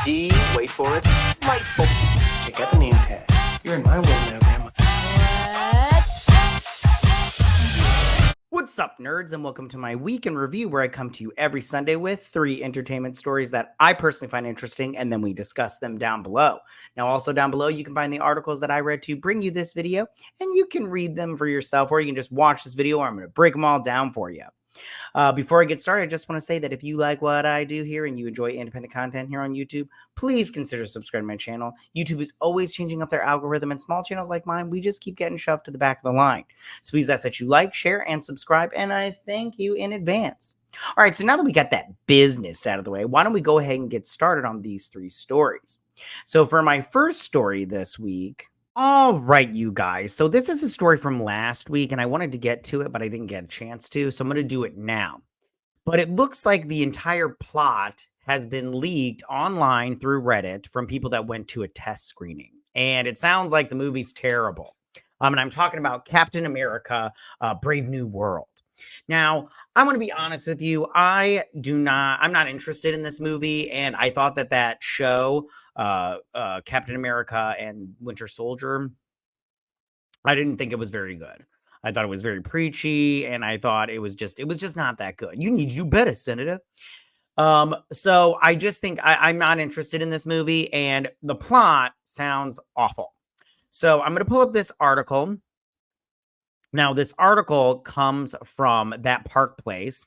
D, wait for it, light bulb. Check out the name tag. You're in my world now, Grandma. What's up, nerds, and welcome to my week in review, where I come to you every Sunday with 3 entertainment stories that I personally find interesting, and then we discuss them down below. Now, also down below, you can find the articles that I read to bring you this video, and you can read them for yourself, or you can just watch this video, or I'm going to break them all down for you. Before I get started, I just want to say that if you like what I do here and you enjoy independent content here on YouTube, please consider subscribing to my channel. YouTube is always changing up their algorithm, and small channels like mine, we just keep getting shoved to the back of the line. So please ask that you like, share, and subscribe, and I thank you in advance. All right, so now that we got that business out of the way, why don't we go ahead and get started on these 3 stories. So for my first story this week, all right, you guys. So this is a story from last week, and I wanted to get to it, but I didn't get a chance to, so I'm going to do it now. But it looks like the entire plot has been leaked online through Reddit from people that went to a test screening, and it sounds like the movie's terrible. And I'm talking about Captain America, Brave New World. Now, I'm going to be honest with you. I'm not interested in this movie, and I thought that show, Captain America and Winter Soldier, I didn't think it was very good. I thought it was very preachy, and I thought it was just not that good. You need to do better, Senator. So I just think I'm not interested in this movie, and the plot sounds awful. So I'm going to pull up this article. Now, this article comes from That Park Place,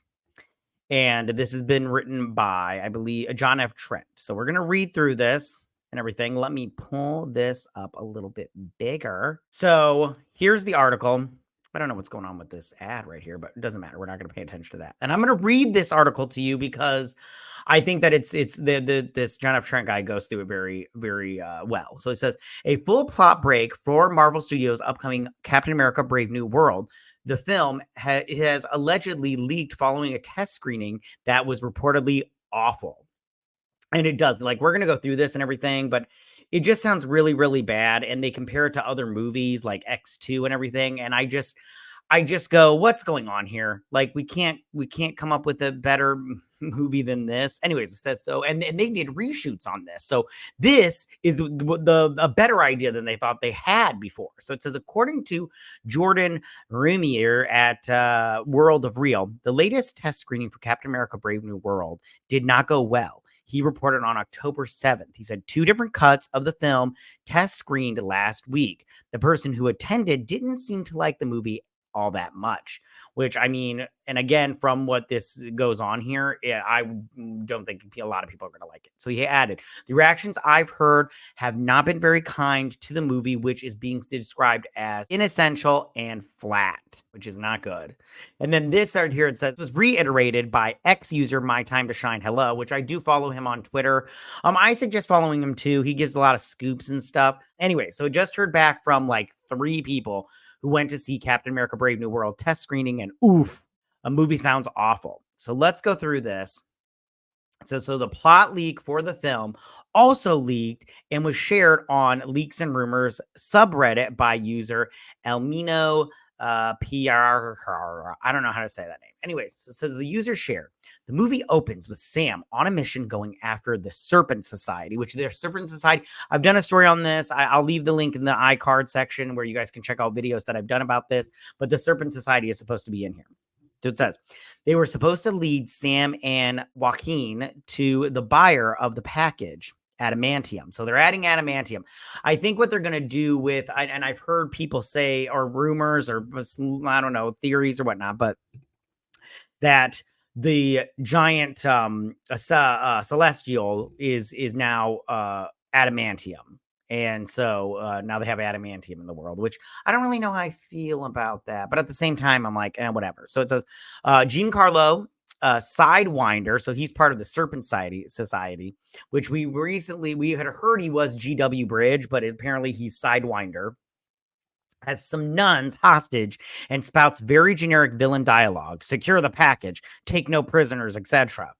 and this has been written by, I believe, John F. Trent. So we're going to read through this and everything. Let me pull this up a little bit bigger. So here's the article. I don't know what's going on with this ad right here, but it doesn't matter. We're not going to pay attention to that. And I'm going to read this article to you because I think that this John F. Trent guy goes through it very, very well. So it says, a full plot break for Marvel Studios' upcoming Captain America Brave New World. The film has allegedly leaked following a test screening that was reportedly awful. And it does. Like, we're going to go through this and everything, but it just sounds really, really bad. And they compare it to other movies like X2 and everything. And I just go, what's going on here? Like, we can't come up with a better movie than this. Anyways, it says so. And they did reshoots on this. So this is a better idea than they thought they had before. So it says, according to Jordan Rumier at World of Real, the latest test screening for Captain America Brave New World did not go well. He reported on October 7th. He said 2 different cuts of the film test screened last week. The person who attended didn't seem to like the movie all that much, which, I mean, and again, from what this goes on here, I don't think a lot of people are going to like it. So he added, the reactions I've heard have not been very kind to the movie, which is being described as inessential and flat, which is not good. And then this right here, it says, was reiterated by ex-user My Time to Shine Hello, which I do follow him on Twitter. I suggest following him too. He gives a lot of scoops and stuff. Anyway, so just heard back from like 3 people who went to see Captain America Brave New World test screening, and oof, a movie sounds awful. So let's go through this. So the plot leak for the film also leaked and was shared on Leaks and Rumors subreddit by user Elmino PR. I don't know how to say that name. Anyways, so it says the user shared. The movie opens with Sam on a mission going after the Serpent Society, which their Serpent Society. I've done a story on this. I'll leave the link in the iCard section where you guys can check out videos that I've done about this. But the Serpent Society is supposed to be in here. So it says they were supposed to lead Sam and Joaquin to the buyer of the package, adamantium. So they're adding adamantium. I think what they're going to do with, and I've heard people say, or rumors, or I don't know, theories or whatnot, but that the giant celestial is now adamantium. And so now they have adamantium in the world, which I don't really know how I feel about that. But at the same time, I'm like, whatever. So it says Giancarlo Sidewinder. So he's part of the Serpent Society, which we had heard he was GW Bridge, but apparently he's Sidewinder. Has some nuns hostage and spouts very generic villain dialogue. Secure the package, take no prisoners, etc.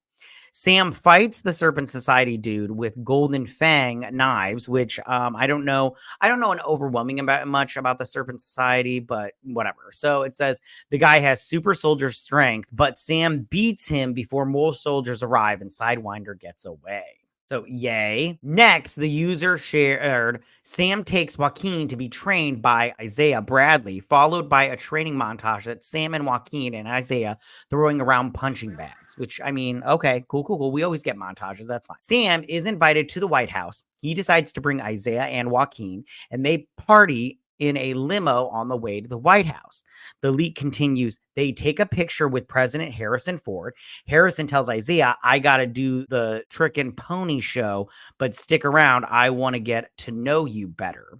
Sam fights the Serpent Society dude with Golden Fang knives, which I don't know an overwhelming much about the Serpent Society, but whatever. So it says the guy has super soldier strength, but Sam beats him before more soldiers arrive and Sidewinder gets away. So, yay. Next, the user shared Sam takes Joaquin to be trained by Isaiah Bradley, followed by a training montage that Sam and Joaquin and Isaiah throwing around punching bags, which, I mean, okay, cool. We always get montages. That's fine. Sam is invited to the White House. He decides to bring Isaiah and Joaquin, and they party in a limo on the way to the White House. The leak continues. They take a picture with President Harrison Ford. Harrison tells Isaiah, I got to do the trick and pony show, but stick around. I want to get to know you better.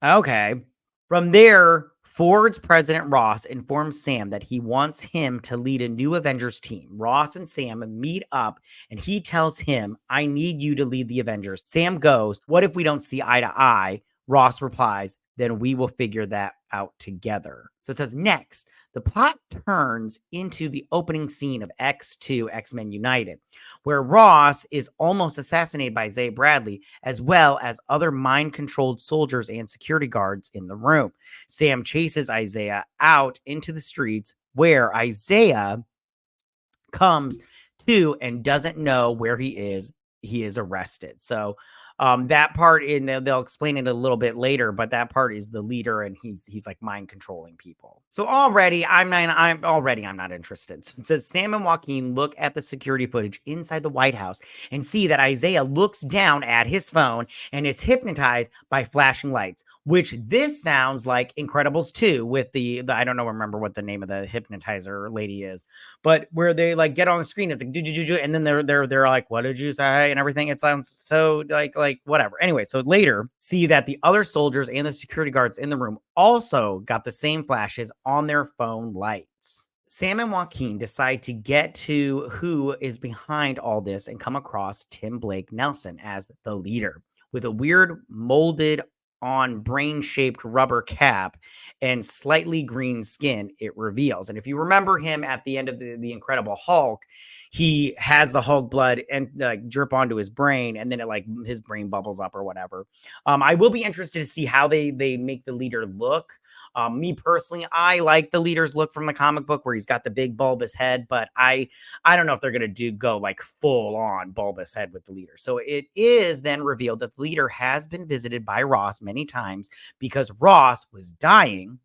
Okay. From there, Ford's President Ross informs Sam that he wants him to lead a new Avengers team. Ross and Sam meet up and he tells him, I need you to lead the Avengers. Sam goes, what if we don't see eye to eye? Ross replies, then we will figure that out together. So it says next, the plot turns into the opening scene of X2 X-Men United, where Ross is almost assassinated by Isaiah Bradley, as well as other mind-controlled soldiers and security guards in the room. Sam chases Isaiah out into the streets, where Isaiah comes to and doesn't know where he is. He is arrested. So that part they'll explain it a little bit later, but that part is the leader and he's like mind controlling people. So already I'm not interested. So it says Sam and Joaquin look at the security footage inside the White House and see that Isaiah looks down at his phone and is hypnotized by flashing lights, which this sounds like Incredibles 2 with the I don't remember what the name of the hypnotizer lady is, but where they like get on the screen, it's like do, and then they're like, what did you say? And everything. It sounds so like whatever. Anyway, so later see that the other soldiers and the security guards in the room also got the same flashes on their phone lights. Sam and Joaquin decide to get to who is behind all this and come across Tim Blake Nelson as the leader with a weird molded on brain-shaped rubber cap and slightly green skin, it reveals. And if you remember him at the end of the Incredible Hulk, he has the Hulk blood and drip onto his brain, and then it like his brain bubbles up or whatever. I will be interested to see how they make the leader look. Me personally, I like the leader's look from the comic book where he's got the big bulbous head, but I don't know if they're going to go like full on bulbous head with the leader. So it is then revealed that the leader has been visited by Ross many times because Ross was dying.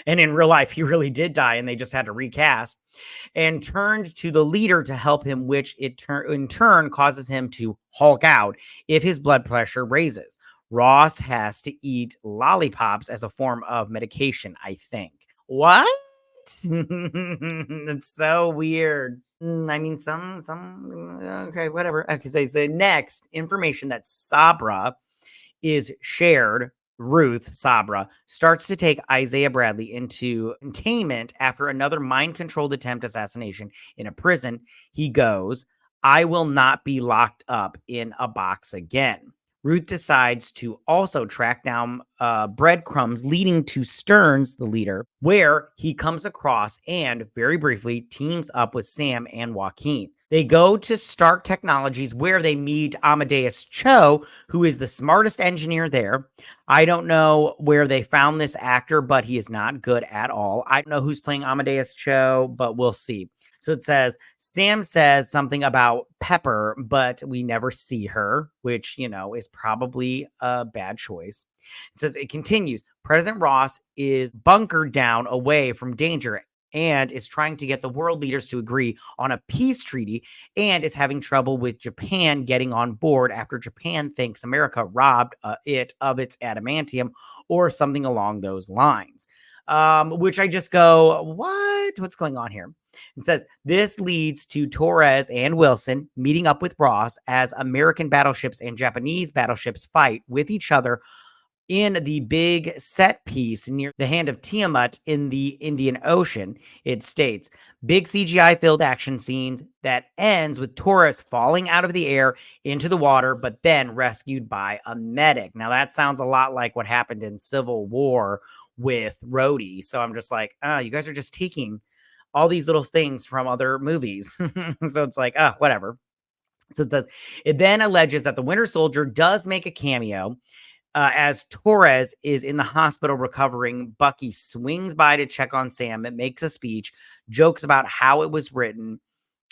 And in real life, he really did die and they just had to recast, and turned to the leader to help him, which in turn causes him to Hulk out if his blood pressure raises. Ross has to eat lollipops as a form of medication, I think. What? That's so weird. I mean, okay, whatever. Okay, so say next information that Sabra is shared. Ruth Sabra starts to take Isaiah Bradley into containment after another mind-controlled attempt assassination in a prison. He goes, I will not be locked up in a box again. Ruth decides to also track down breadcrumbs leading to Stearns, the leader, where he comes across and very briefly teams up with Sam and Joaquin. They go to Stark Technologies where they meet Amadeus Cho, who is the smartest engineer there. I don't know where they found this actor, but he is not good at all. I don't know who's playing Amadeus Cho, but we'll see. So it says, Sam says something about Pepper, but we never see her, which, is probably a bad choice. It says, it continues, President Ross is bunkered down away from danger and is trying to get the world leaders to agree on a peace treaty and is having trouble with Japan getting on board after Japan thinks America robbed it of its adamantium or something along those lines. Which I just go, what? What's going on here? It says this leads to Torres and Wilson meeting up with Ross as American battleships and Japanese battleships fight with each other in the big set piece near the Hand of Tiamat in the Indian Ocean. It states, big CGI-filled action scenes that ends with Torres falling out of the air into the water, but then rescued by a medic. Now, that sounds a lot like what happened in Civil War with Rhodey. So I'm just like, you guys are just taking all these little things from other movies. So it's like, whatever. So it says, it then alleges that the Winter Soldier does make a cameo. As Torres is in the hospital recovering, Bucky swings by to check on Sam. It makes a speech, jokes about how it was written.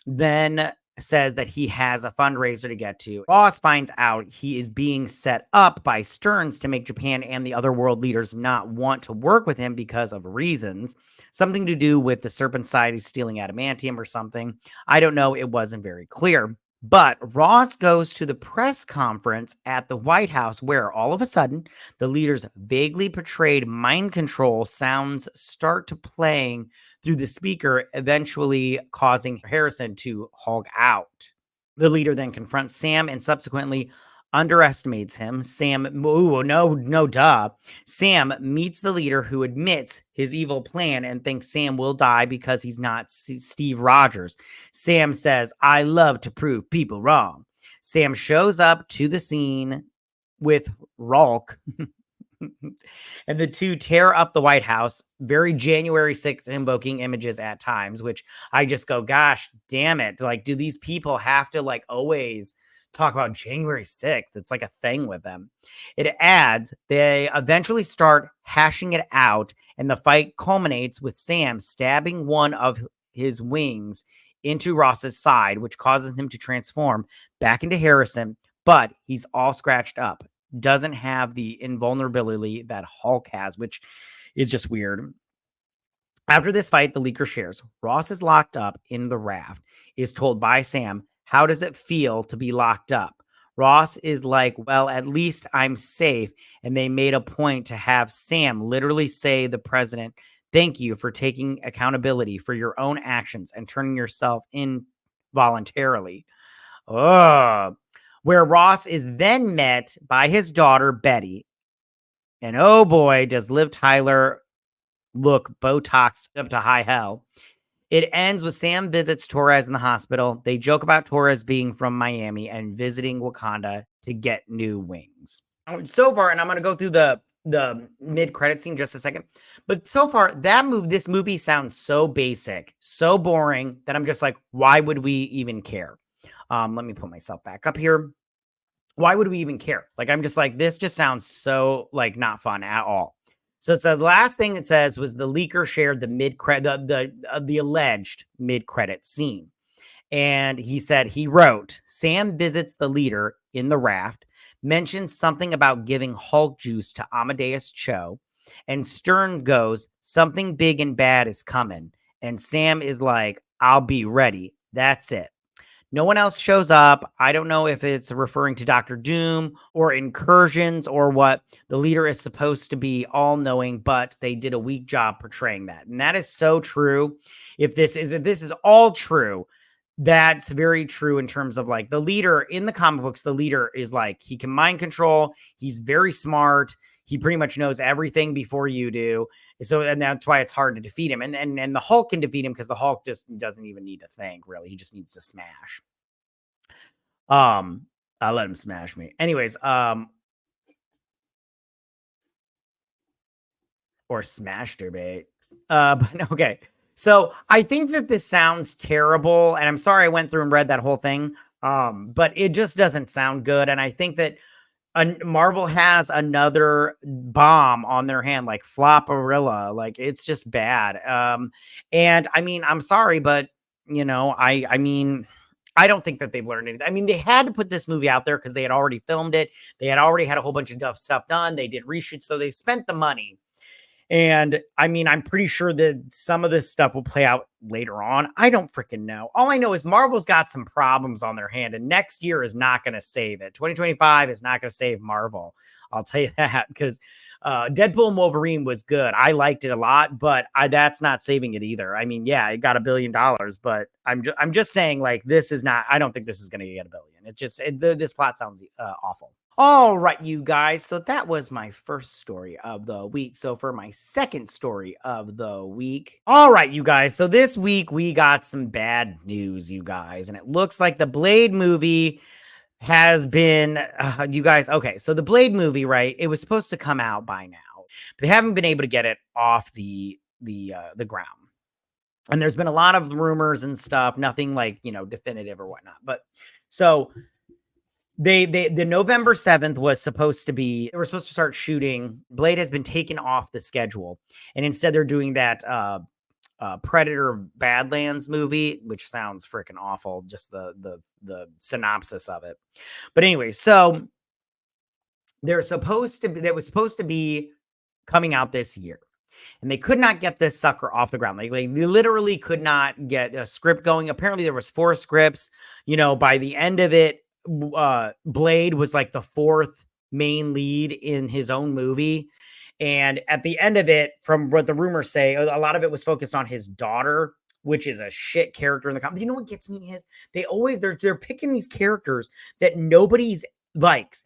Then says that he has a fundraiser to get to. Ross finds out he is being set up by Stearns to make Japan and the other world leaders not want to work with him because of reasons. Something to do with the Serpent Society stealing adamantium or something. I don't know. It wasn't very clear. But Ross goes to the press conference at the White House where all of a sudden the leader's vaguely portrayed mind control sounds start to playing through the speaker, eventually causing Harrison to Hulk out. The leader then confronts Sam and subsequently underestimates him. Sam meets the leader, who admits his evil plan and thinks Sam will die because he's not Steve Rogers. Sam says, "I love to prove people wrong." Sam shows up to the scene with Ralk and the two tear up the White House. Very January 6th invoking images at times, which I just go, gosh, damn it. Like, do these people have to like always talk about January 6th? It's like a thing with them. It adds, they eventually start hashing it out, and the fight culminates with Sam stabbing one of his wings into Ross's side, which causes him to transform back into Harrison, but he's all scratched up. Doesn't have the invulnerability that Hulk has, which is just weird. After this fight, the leaker shares Ross is locked up in the raft, is told by Sam, "How does it feel to be locked up?" Ross is like, "Well, at least I'm safe." And they made a point to have Sam literally say the president, "Thank you for taking accountability for your own actions and turning yourself in voluntarily." Where Ross is then met by his daughter, Betty. And oh boy, does Liv Tyler look Botoxed up to high hell. It ends with Sam visits Torres in the hospital. They joke about Torres being from Miami and visiting Wakanda to get new wings. So far, and I'm going to go through the mid-credit scene just a second, but so far, this movie sounds so basic, so boring, that I'm just like, why would we even care? Let me put myself back up here. Why would we even care? Like, I'm just like, this just sounds so like not fun at all. So it's the last thing it says was the leaker shared the mid-credit, the alleged mid-credit scene. And he said, he wrote, Sam visits the leader in the raft, mentions something about giving Hulk juice to Amadeus Cho, and Stern goes, "Something big and bad is coming." And Sam is like, "I'll be ready." That's it. No one else shows up. I don't know if it's referring to Dr. Doom or incursions or what. The leader is supposed to be all-knowing, but they did a weak job portraying that. And that is so true. If this is all true, that's very true in terms of like the leader in the comic books. The leader is like, he can mind control. He's very smart. He pretty much knows everything before you do. So, and that's why it's hard to defeat him. And the Hulk can defeat him because the Hulk just doesn't even need to think, really. He just needs to smash. I'll let him smash me. Anyways, or smash bait. But okay. So I think that this sounds terrible, and I'm sorry I went through and read that whole thing. But it just doesn't sound good. And I think that Marvel has another bomb on their hand, like Flopperilla. Like, it's just bad. And I mean, I'm sorry, but you know, I mean, I don't think that they've learned anything. I mean, they had to put this movie out there because they had already filmed it. They had already had a whole bunch of stuff done. They did reshoots, so they spent the money. And I mean, I'm pretty sure that some of this stuff will play out later on. I don't freaking know. All I know is Marvel's got some problems on their hand, and next year is not going to save it. 2025 is not going to save Marvel. I'll tell you that, because Deadpool and Wolverine was good. I liked it a lot, but that's not saving it either. I mean, yeah, it got $1 billion, but I'm just saying, like, this is not. I don't think this is going to get $1 billion. It's just this plot sounds awful. All right, you guys. So that was my first story of the week. So for my second story of the week. All right, you guys. So this week we got some bad news, you guys. And it looks like the Blade movie has been, you guys. Okay, so the Blade movie, right? It was supposed to come out by now, but they haven't been able to get it off the ground. And there's been a lot of rumors and stuff, nothing like, definitive or whatnot. But so the November 7th was supposed to be, they were supposed to start shooting. Blade has been taken off the schedule, and instead they're doing that Predator Badlands movie, which sounds freaking awful. Just the synopsis of it. But anyway, so that was supposed to be coming out this year. And they could not get this sucker off the ground. Like they literally could not get a script going. Apparently there was 4 scripts. By the end of it, Blade was like the 4th main lead in his own movie. And at the end of it, from what the rumors say, a lot of it was focused on his daughter, which is a shit character in the comics. You know what gets me is they're picking these characters that nobody likes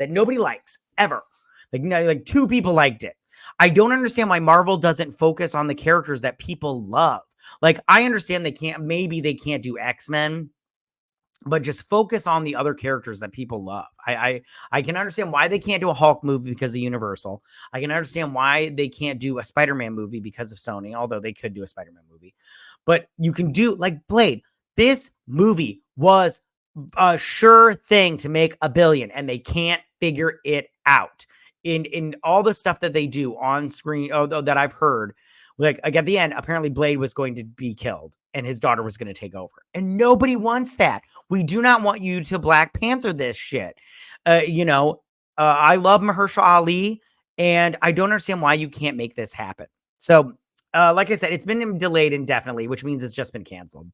ever. Like 2 people liked it. I don't understand why Marvel doesn't focus on the characters that people love. Like, I understand they can't do X-Men, but just focus on the other characters that people love. I can understand why they can't do a Hulk movie because of Universal. I can understand why they can't do a Spider-Man movie because of Sony, although they could do a Spider-Man movie. But you can do, like, Blade. This movie was a sure thing to make $1 billion, and they can't figure it out. In all the stuff that they do on screen, that I've heard, like at the end, apparently Blade was going to be killed and his daughter was going to take over. And nobody wants that. We do not want you to Black Panther this shit. I love Mahershala Ali, and I don't understand why you can't make this happen. So, like I said, it's been delayed indefinitely, which means it's just been canceled.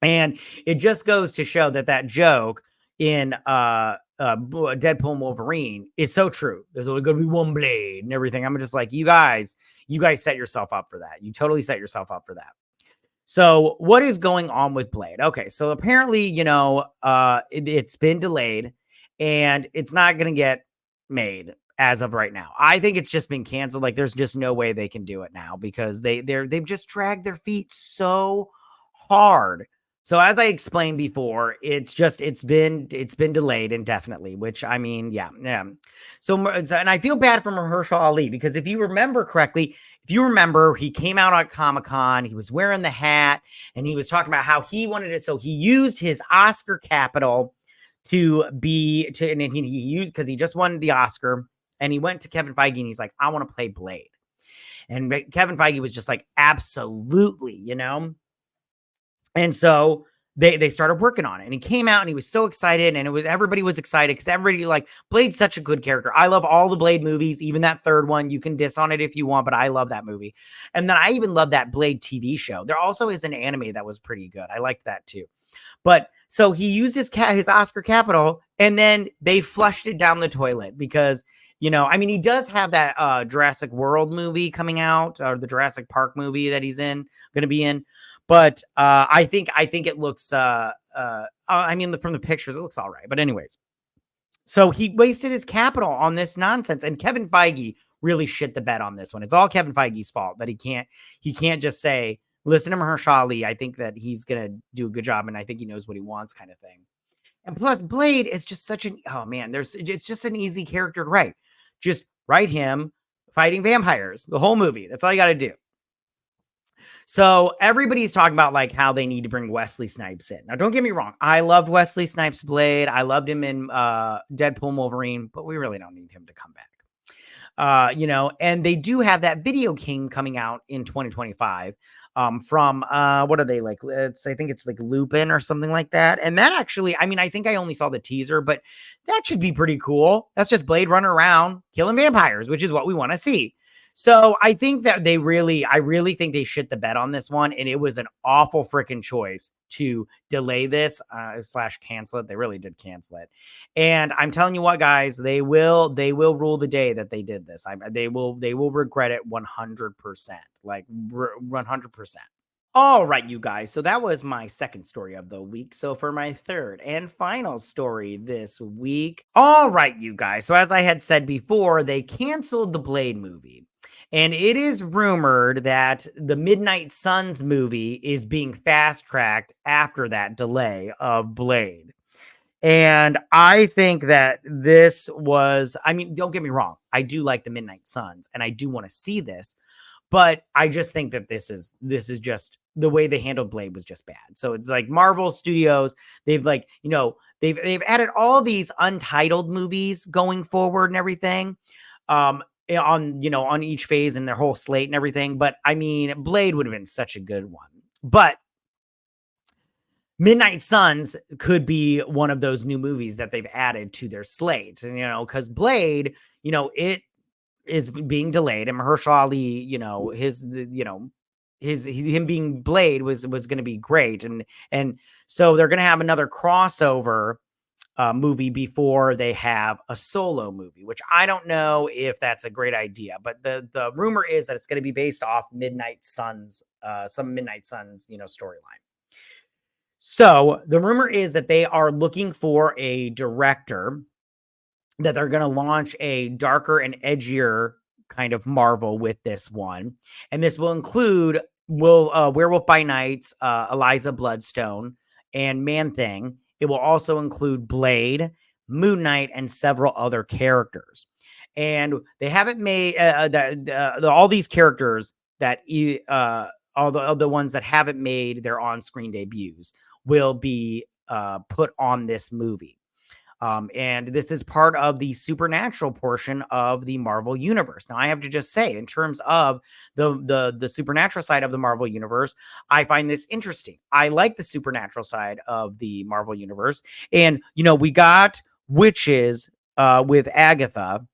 And it just goes to show that joke in Deadpool and Wolverine is so true. There's only going to be one Blade and everything. I'm just like, you guys set yourself up for that. You totally set yourself up for that. So what is going on with Blade? Okay, so apparently, it's been delayed and it's not going to get made as of right now. I think it's just been canceled. Like, there's just no way they can do it now because they've just dragged their feet so hard. So as I explained before, it's been delayed indefinitely, which, I mean, yeah. So, and I feel bad for Mahershala Ali because if you remember correctly, he came out at Comic-Con, he was wearing the hat, and he was talking about how he wanted it. So he used his Oscar capital and he used, because he just won the Oscar, and he went to Kevin Feige and he's like, I want to play Blade. And Kevin Feige was just like, absolutely, And so they started working on it, and he came out and he was so excited, and everybody was excited because everybody, like, Blade's such a good character. I love all the Blade movies, even that 3rd one. You can diss on it if you want, but I love that movie. And then I even love that Blade TV show. There also is an anime that was pretty good. I liked that too. But so he used his Oscar capital, and then they flushed it down the toilet because, he does have that Jurassic World movie coming out, or the Jurassic Park movie that he's going to be in. But I think it looks, from the pictures, it looks all right. But anyways, so he wasted his capital on this nonsense. And Kevin Feige really shit the bed on this one. It's all Kevin Feige's fault that he can't just say, listen to Mahershala Ali. I think that he's going to do a good job, and I think he knows what he wants, kind of thing. And plus, Blade is just it's just an easy character to write. Just write him fighting vampires, the whole movie. That's all you got to do. So everybody's talking about, like, how they need to bring Wesley Snipes in. Now, don't get me wrong. I loved Wesley Snipes' Blade. I loved him in Deadpool and Wolverine, but we really don't need him to come back. And they do have that video game coming out in 2025 from, what are they, like? I think it's like Lupin or something like that. And that actually, I think I only saw the teaser, but that should be pretty cool. That's just Blade running around killing vampires, which is what we want to see. So I think that I really think they shit the bed on this one. And it was an awful freaking choice to delay this / cancel it. They really did cancel it. And I'm telling you what, guys, they will rule the day that they did this. They will regret it 100%, like 100%. All right, you guys. So that was my second story of the week. So for my third and final story this week. All right, you guys. So as I had said before, they canceled the Blade movie. And it is rumored that the Midnight Suns movie is being fast-tracked after that delay of Blade. And I think that this was, don't get me wrong. I do like the Midnight Suns, and I do want to see this. But I just think that this is just the way they handled Blade was just bad. So it's like Marvel Studios, they've they've added all these untitled movies going forward and everything. on, you know, on each phase and their whole slate and everything. But I mean, Blade would have been such a good one. But Midnight Suns could be one of those new movies that they've added to their slate. And, you know, because Blade, you know, it is being delayed. And Mahershala Ali, you know, him being Blade was going to be great. And so they're going to have another crossover movie before they have a solo movie, which I don't know if that's a great idea. But the rumor is that it's going to be based off Midnight Suns, some Midnight Suns, you know, storyline. So the rumor is that they are looking for a director, that they're going to launch a darker and edgier kind of Marvel with this one. And this will include Werewolf by Night's Eliza Bloodstone and Man-Thing. It will also include Blade, Moon Knight, and several other characters. And they haven't made all these characters that all the ones that haven't made their on-screen debuts will be put on this movie. And this is part of the supernatural portion of the Marvel universe. Now, I have to just say, in terms of the supernatural side of the Marvel universe, I find this interesting. I like the supernatural side of the Marvel universe. And, you know, we got witches with Agatha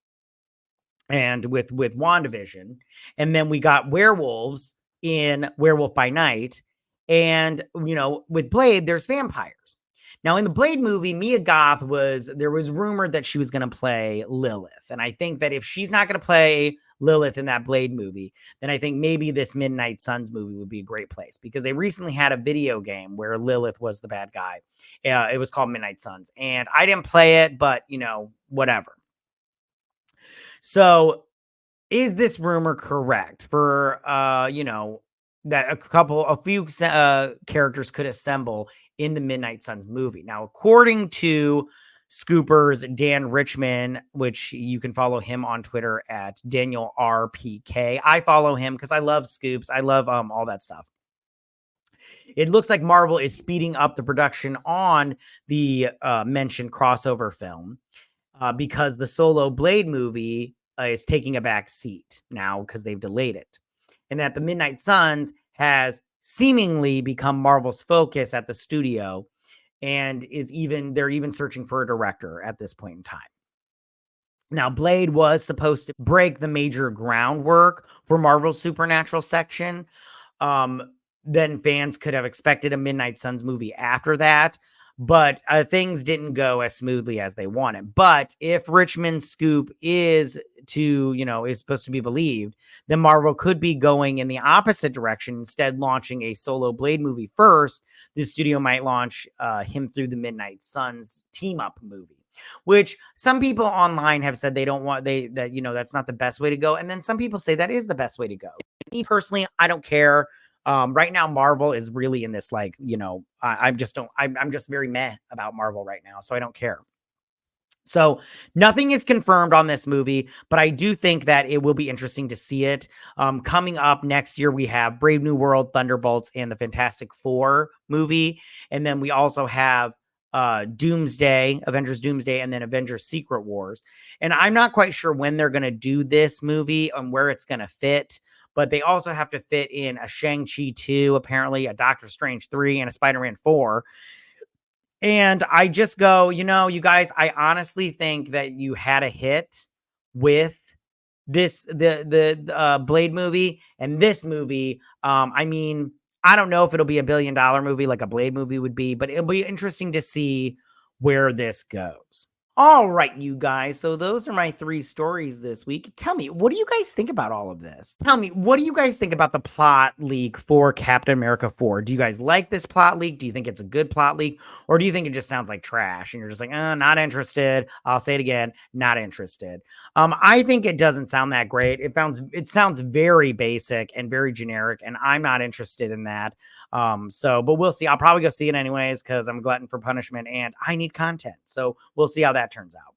and with WandaVision. And then we got werewolves in Werewolf by Night. And, you know, with Blade, there's vampires. Now, in the Blade movie, Mia Goth there was rumored that she was going to play Lilith. And I think that if she's not going to play Lilith in that Blade movie, then I think maybe this Midnight Suns movie would be a great place, because they recently had a video game where Lilith was the bad guy. It was called Midnight Suns. And I didn't play it, but, you know, whatever. So is this rumor correct for, you know, that a few characters could assemble in the Midnight Suns movie? Now, according to Scooper's Dan Richmond, which you can follow him on Twitter at Daniel RPK. I follow him because I love Scoops. I love all that stuff. It looks like Marvel is speeding up the production on the mentioned crossover film because the solo Blade movie is taking a back seat now because they've delayed it. And that the Midnight Suns has seemingly become Marvel's focus at the studio, and they're even searching for a director at this point in time. Now, Blade was supposed to break the major groundwork for Marvel's supernatural section. Then fans could have expected a Midnight Suns movie after that, but things didn't go as smoothly as they wanted. But if Richmond's scoop is supposed to be believed, then Marvel could be going in the opposite direction. Instead, launching a solo Blade movie first, the studio might launch him through the Midnight Suns team up movie, which some people online have said they don't want, that's not the best way to go. And then some people say that is the best way to go. Me personally, I don't care. Right now, Marvel is really in this, I'm just very meh about Marvel right now. So I don't care. So nothing is confirmed on this movie, but I do think that it will be interesting to see it. Coming up next year, we have Brave New World, Thunderbolts, and the Fantastic Four movie. And then we also have Doomsday, Avengers Doomsday, and then Avengers Secret Wars. And I'm not quite sure when they're going to do this movie and where it's going to fit. But they also have to fit in a Shang-Chi 2, apparently, a Doctor Strange 3, and a Spider-Man 4. And I just go, you guys, I honestly think that you had a hit with the Blade movie and this movie. I mean, I don't know if it'll be $1 billion movie like a Blade movie would be, but it'll be interesting to see where this goes. All right, you guys. So those are my 3 stories this week. Tell me, what do you guys think about all of this? Tell me, what do you guys think about the plot leak for Captain America 4? Do you guys like this plot leak? Do you think it's a good plot leak? Or do you think it just sounds like trash and you're just like, not interested? I'll say it again, not interested. I think it doesn't sound that great. It sounds very basic and very generic, and I'm not interested in that. But we'll see. I'll probably go see it anyways because I'm a glutton for punishment and I need content. So we'll see how that turns out.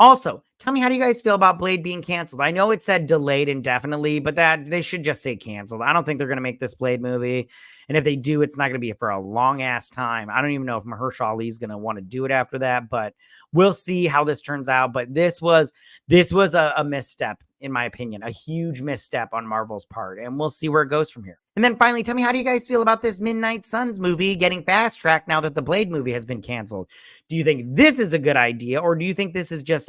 Also, tell me, how do you guys feel about Blade being canceled? I know it said delayed indefinitely, but that they should just say canceled. I don't think they're going to make this Blade movie. And if they do, it's not going to be for a long ass time. I don't even know if Mahershala Ali is going to want to do it after that, but we'll see how this turns out. But this was a misstep, in my opinion, a huge misstep on Marvel's part. And we'll see where it goes from here. And then finally, tell me, how do you guys feel about this Midnight Suns movie getting fast tracked now that the Blade movie has been canceled? Do you think this is a good idea, or do you think this is just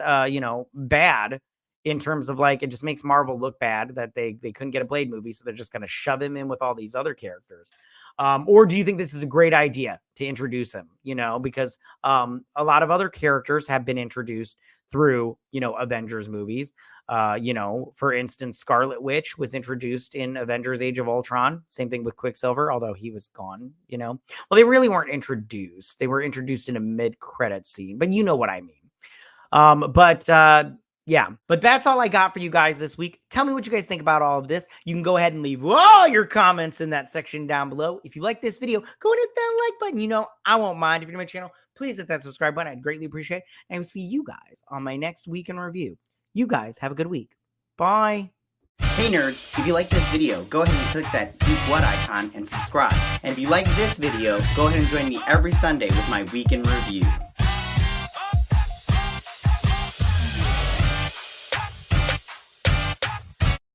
bad in terms of like, it just makes Marvel look bad that they couldn't get a Blade movie, so they're just going to shove him in with all these other characters? Or do you think this is a great idea to introduce him, because a lot of other characters have been introduced through, Avengers movies. For instance, Scarlet Witch was introduced in Avengers Age of Ultron. Same thing with Quicksilver, although he was gone, Well, they really weren't introduced. They were introduced in a mid-credit scene, but you know what I mean. Yeah, but that's all I got for you guys this week. Tell me what you guys think about all of this. You can go ahead and leave all your comments in that section down below. If you like this video, go and hit that like button. I won't mind. If you're new to my channel, please hit that subscribe button. I'd greatly appreciate it. And we'll see you guys on my next week in review. You guys have a good week. Bye. Hey nerds, if you like this video, go ahead and click that Geek What icon and subscribe. And if you like this video, go ahead and join me every Sunday with my week in review.